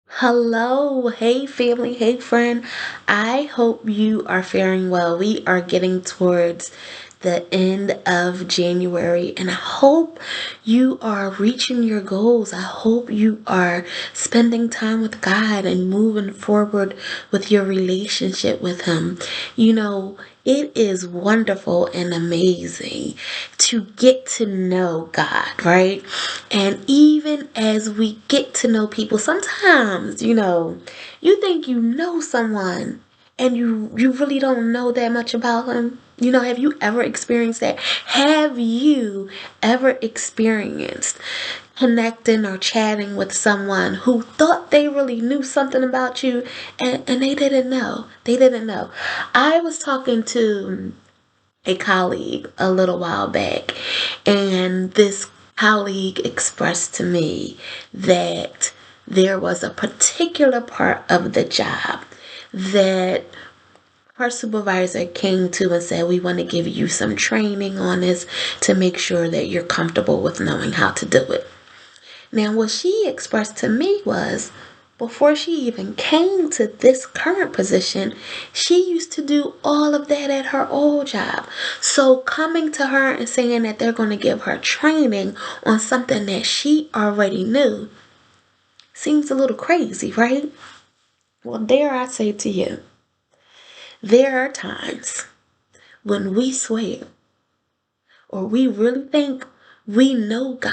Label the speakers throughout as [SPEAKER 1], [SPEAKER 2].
[SPEAKER 1] Hello, hey family, hey friend. I hope you are faring well. We are getting towards the end of January, and I hope you are reaching your goals. I hope you are spending time with God and moving forward with your relationship with Him. You know, it is wonderful and amazing to get to know God, right? And even as we get to know people, sometimes, you think you know someone and you really don't know that much about them. Have you ever experienced that? Have you ever experienced connecting or chatting with someone who thought they really knew something about you and they didn't know? They didn't know. I was talking to a colleague a little while back, and this colleague expressed to me that there was a particular part of the job that her supervisor came to and said, "We want to give you some training on this to make sure that you're comfortable with knowing how to do it." Now, what she expressed to me was before she even came to this current position, she used to do all of that at her old job. So, coming to her and saying that they're going to give her training on something that she already knew seems a little crazy, right? Well, dare I say to you, there are times when we swear or we really think we know God.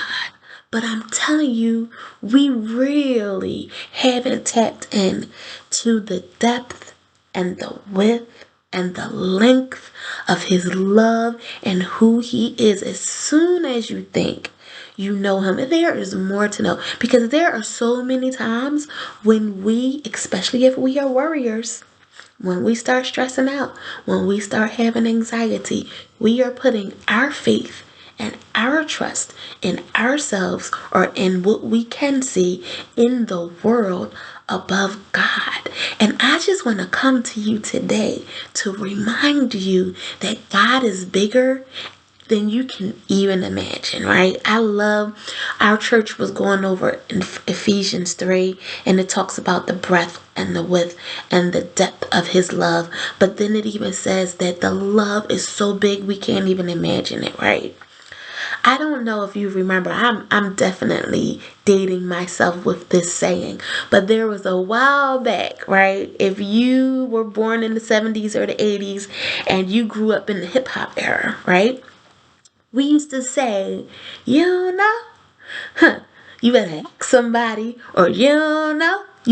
[SPEAKER 1] But I'm telling you, we really haven't tapped in to the depth and the width and the length of His love and who He is. As soon as you think you know Him, there is more to know, because there are so many times when we, especially if we are warriors, when we start stressing out, when we start having anxiety, we are putting our faith and our trust in ourselves or in what we can see in the world above God. And I just want to come to you today to remind you that God is bigger than you can even imagine, right? I love our church was going over in Ephesians 3, and it talks about the breadth and the width and the depth of His love. But then it even says that the love is so big we can't even imagine it, right? I don't know if you remember, I'm definitely dating myself with this saying, but there was a while back, right? If you were born in the 70s or the 80s and you grew up in the hip hop era, right? We used to say, you know, huh, you better ask somebody, or you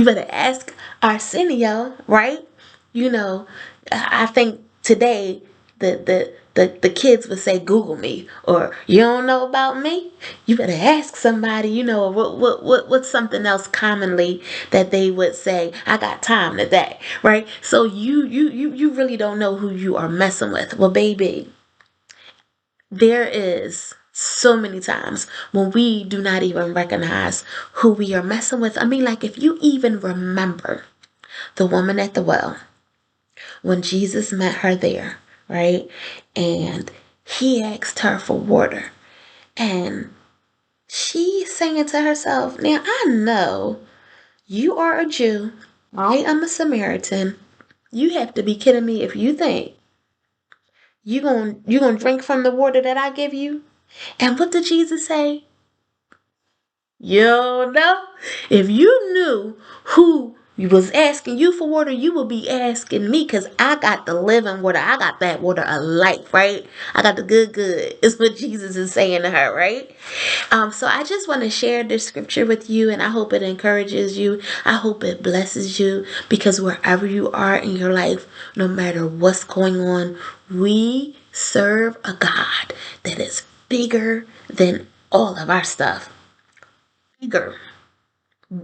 [SPEAKER 1] better ask Arsenio, right? You know, I think today the kids would say Google me, or you don't know about me, you better ask somebody. Or what's something else commonly that they would say, I got time today, right? So you really don't know who you are messing with. Well, baby, there is so many times when we do not even recognize who we are messing with. I mean, like, if you even remember the woman at the well, when Jesus met her there, right? And He asked her for water. And she's saying to herself, now I know you are a Jew, I am a Samaritan. You have to be kidding me if you think you gonna drink from the water that I give you. And what did Jesus say? You know, if you knew who was asking you for water, you would be asking me, because I got the living water. I got that water of life, right? I got the good. Is what Jesus is saying to her, right? So I just want to share this scripture with you, and I hope it encourages you. I hope it blesses you, because wherever you are in your life, no matter what's going on, we serve a God that is bigger than all of our stuff. Bigger.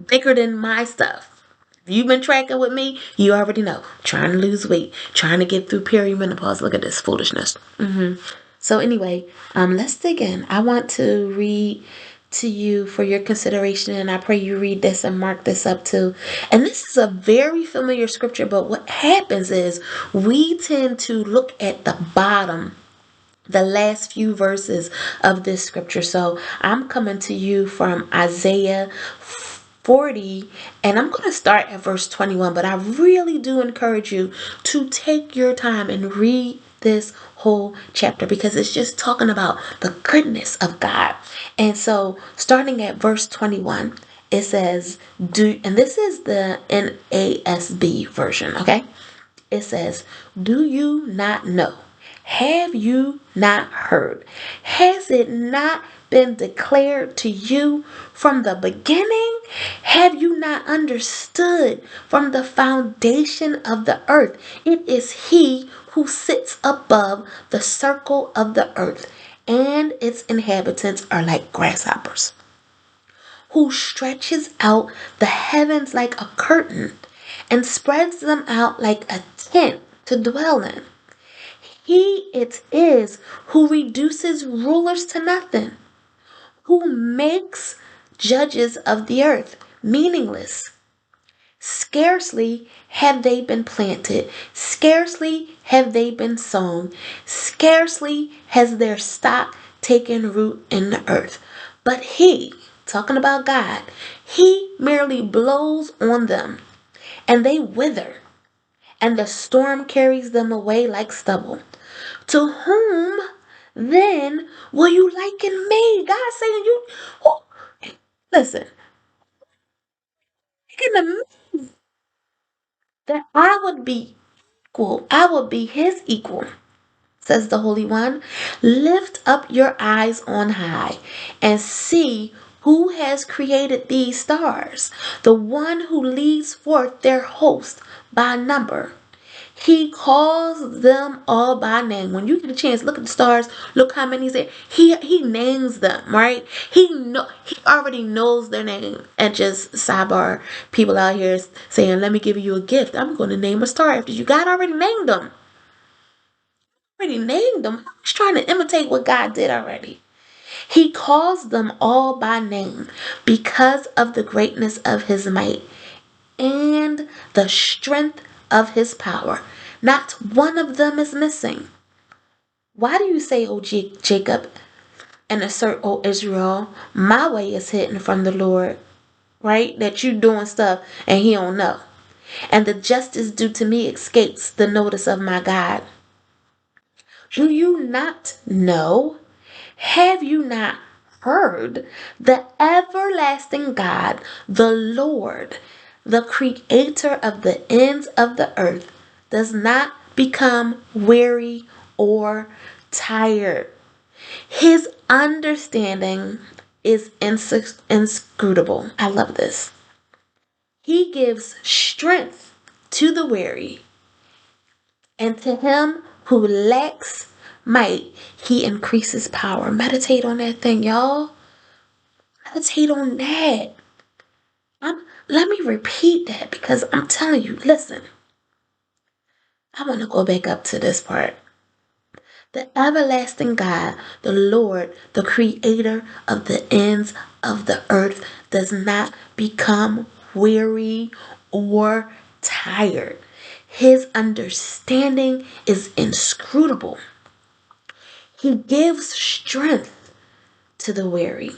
[SPEAKER 1] Bigger than my stuff. If you've been tracking with me, you already know. Trying to lose weight, trying to get through perimenopause. Look at this foolishness. So anyway, let's dig in. I want to read to you for your consideration, and I pray you read this and mark this up too. And this is a very familiar scripture, but what happens is we tend to look at the bottom, the last few verses of this scripture. So I'm coming to you from Isaiah 40, and I'm going to start at verse 21, but I really do encourage you to take your time and read this whole chapter because it's just talking about the goodness of God. And so, starting at verse 21, it says, and this is the NASB version, okay? It says, "Do you not know? Have you not heard? Has it not been declared to you from the beginning? Have you not understood from the foundation of the earth? It is He who sits above the circle of the earth, and its inhabitants are like grasshoppers, who stretches out the heavens like a curtain and spreads them out like a tent to dwell in. He it is who reduces rulers to nothing, who makes judges of the earth meaningless. Scarcely have they been planted, scarcely have they been sown, scarcely has their stock taken root in the earth. But He, talking about God, He merely blows on them, and they wither, and the storm carries them away like stubble. To whom then will you liken me? God saying you, oh, listen, liken to me, that I would be equal. I will be His equal, says the Holy One. Lift up your eyes on high and see who has created these stars, the one who leads forth their host by number. He calls them all by name. When you get a chance, look at the stars. Look how many there. He names them, right? He already knows their name. And just sidebar, people out here saying, "Let me give you a gift. I'm going to name a star after you." God already named them. Already named them. He's trying to imitate what God did already. He calls them all by name because of the greatness of His might and the strength of His power. Not one of them is missing. Why do you say, O Jacob, and assert, O Israel, my way is hidden from the Lord, right? That you doing stuff and He don't know. And the justice due to me escapes the notice of my God. Do you not know? Have you not heard? The everlasting God, the Lord, the creator of the ends of the earth, does not become weary or tired. His understanding is inscrutable. I love this. He gives strength to the weary, and to him who lacks might, He increases power. Meditate on that thing, y'all. Meditate on that. Let me repeat that because I'm telling you, listen, I want to go back up to this part. The everlasting God, the Lord, the creator of the ends of the earth, does not become weary or tired. His understanding is inscrutable. He gives strength to the weary,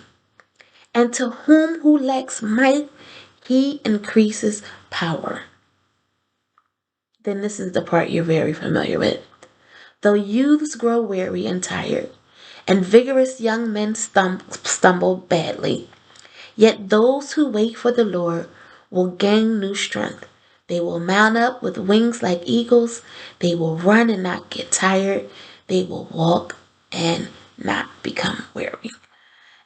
[SPEAKER 1] and to whom who lacks might, He increases power. Then this is the part you're very familiar with. Though youths grow weary and tired, and vigorous young men stumble badly, yet those who wait for the Lord will gain new strength. They will mount up with wings like eagles. They will run and not get tired. They will walk and not become weary.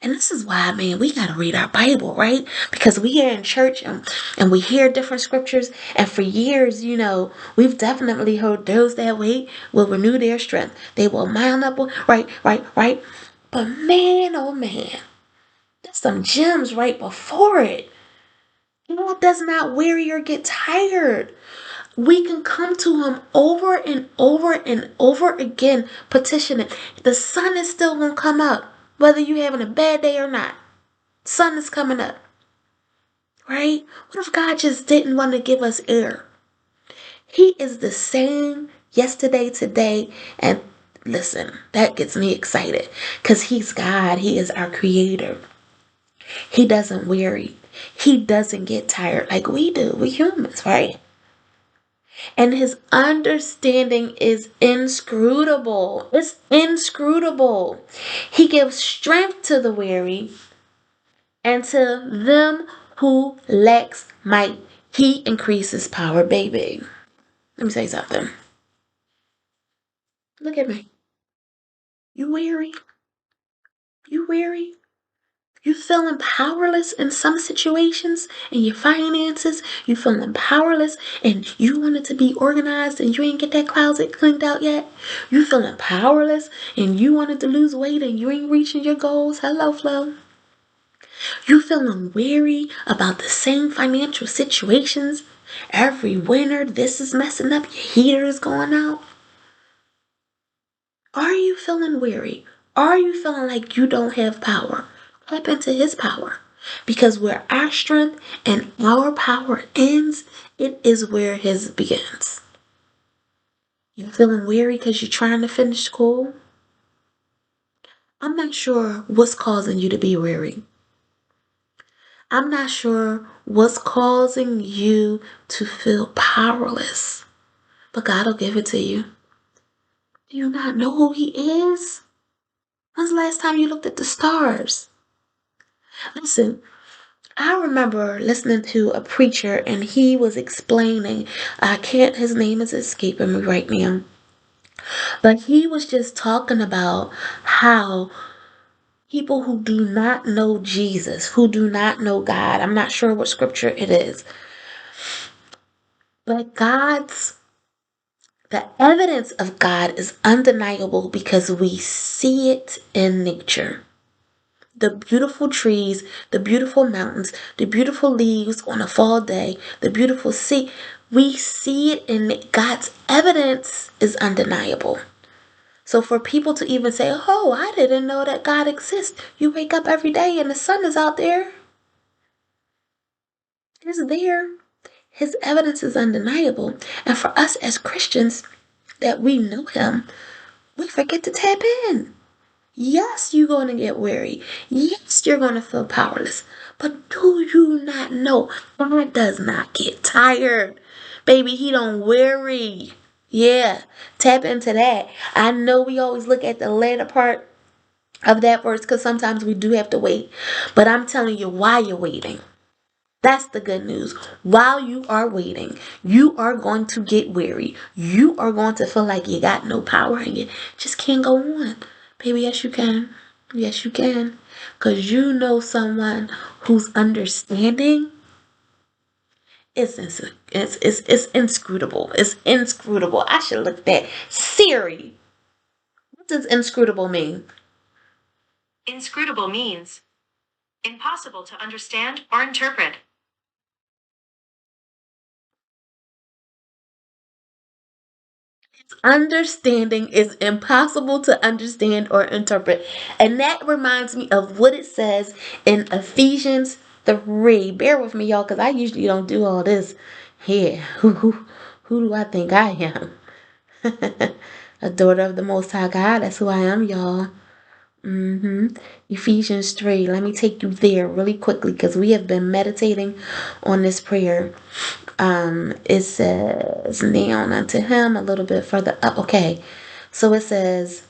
[SPEAKER 1] And this is why, man, we got to read our Bible, right? Because we are in church and we hear different scriptures. And for years, we've definitely heard those that wait will renew their strength. They will mount up, right, right, right. But man, oh man, there's some gems right before it. God does not weary or get tired. We can come to Him over and over and over again, petitioning. The sun is still going to come up, whether you're having a bad day or not. Sun is coming up, right? What if God just didn't want to give us air? He is the same yesterday, today, and listen, that gets me excited because He's God. He is our creator. He doesn't weary. He doesn't get tired like we do. We humans, right? And his understanding is inscrutable. It's inscrutable. He gives strength to the weary and to them who lacks might. He increases power, baby. Let me say something. Look at me. You weary? You weary? You feeling powerless in some situations in your finances? You feeling powerless and you want it to be organized and you ain't get that closet cleaned out yet? You feeling powerless and you wanted to lose weight and you ain't reaching your goals? Hello, Flo. You feeling weary about the same financial situations? Every winter, this is messing up, your heater is going out. Are you feeling weary? Are you feeling like you don't have power? Tap into his power. Because where our strength and our power ends, it is where his begins. You feeling weary because you're trying to finish school? I'm not sure what's causing you to be weary. I'm not sure what's causing you to feel powerless. But God will give it to you. Do you not know who he is? When's the last time you looked at the stars? Listen, I remember listening to a preacher and he was explaining, I can't, his name is escaping me right now, but he was just talking about how people who do not know Jesus, who do not know God, I'm not sure what scripture it is, but the evidence of God is undeniable because we see it in nature. The beautiful trees, the beautiful mountains, the beautiful leaves on a fall day, the beautiful sea. We see it in God's evidence is undeniable. So for people to even say, oh, I didn't know that God exists. You wake up every day and the sun is out there. It's there. His evidence is undeniable. And for us as Christians that we know him, we forget to tap in. Yes, you're going to get weary. Yes, you're going to feel powerless. But do you not know God does not get tired? Baby, he don't weary. Yeah, tap into that. I know we always look at the later part of that verse because sometimes we do have to wait. But I'm telling you why you're waiting. That's the good news. While you are waiting, you are going to get weary. You are going to feel like you got no power and you just can't go on. Baby, yes, you can. Yes, you can. Because you know someone whose understanding it's inscrutable. It's inscrutable. I should look that. Siri, what does inscrutable mean?
[SPEAKER 2] Inscrutable means impossible to understand or interpret.
[SPEAKER 1] Understanding is impossible to understand or interpret. And that reminds me of what it says in Ephesians 3. Bear with me, y'all, because I usually don't do all this here. Who do I think I am? A daughter of the Most High God. That's who I am, y'all. Ephesians 3. Let me take you there really quickly because we have been meditating on this prayer. It says, now unto him a little bit further up. Okay. So it says,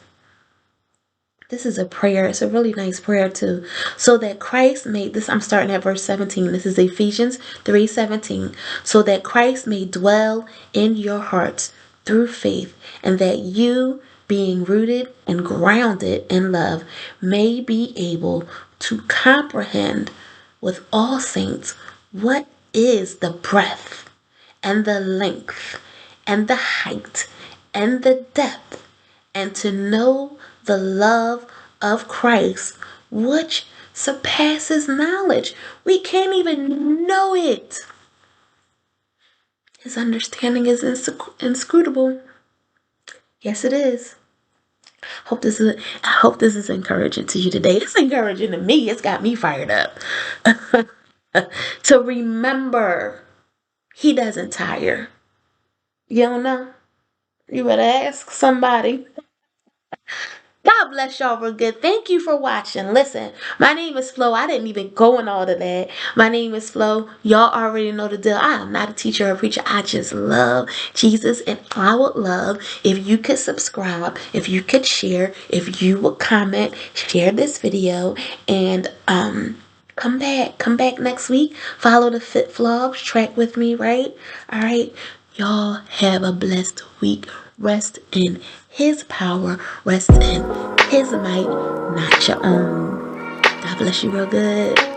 [SPEAKER 1] this is a prayer. It's a really nice prayer too. So that Christ made this, I'm starting at verse 17. This is Ephesians 3:17. So that Christ may dwell in your hearts through faith, and that you, being rooted and grounded in love, may be able to comprehend with all saints what is the breadth and the length and the height and the depth, and to know the love of Christ, which surpasses knowledge. We can't even know it. His understanding is inscrutable. Yes, it is. I hope this is encouraging to you today. It's encouraging to me. It's got me fired up. To remember, he doesn't tire. You don't know? You better ask somebody. God bless y'all real good. Thank you for watching. Listen, my name is Flo. I didn't even go in all of that. My name is Flo. Y'all already know the deal. I am not a teacher or a preacher. I just love Jesus. And I would love if you could subscribe, if you could share, if you would comment, share this video, and come back next week. Follow the Fit Vlogs. Track with me, right? All right. Y'all have a blessed week. Rest in his power. Rest in his might, not your own. God bless you real good.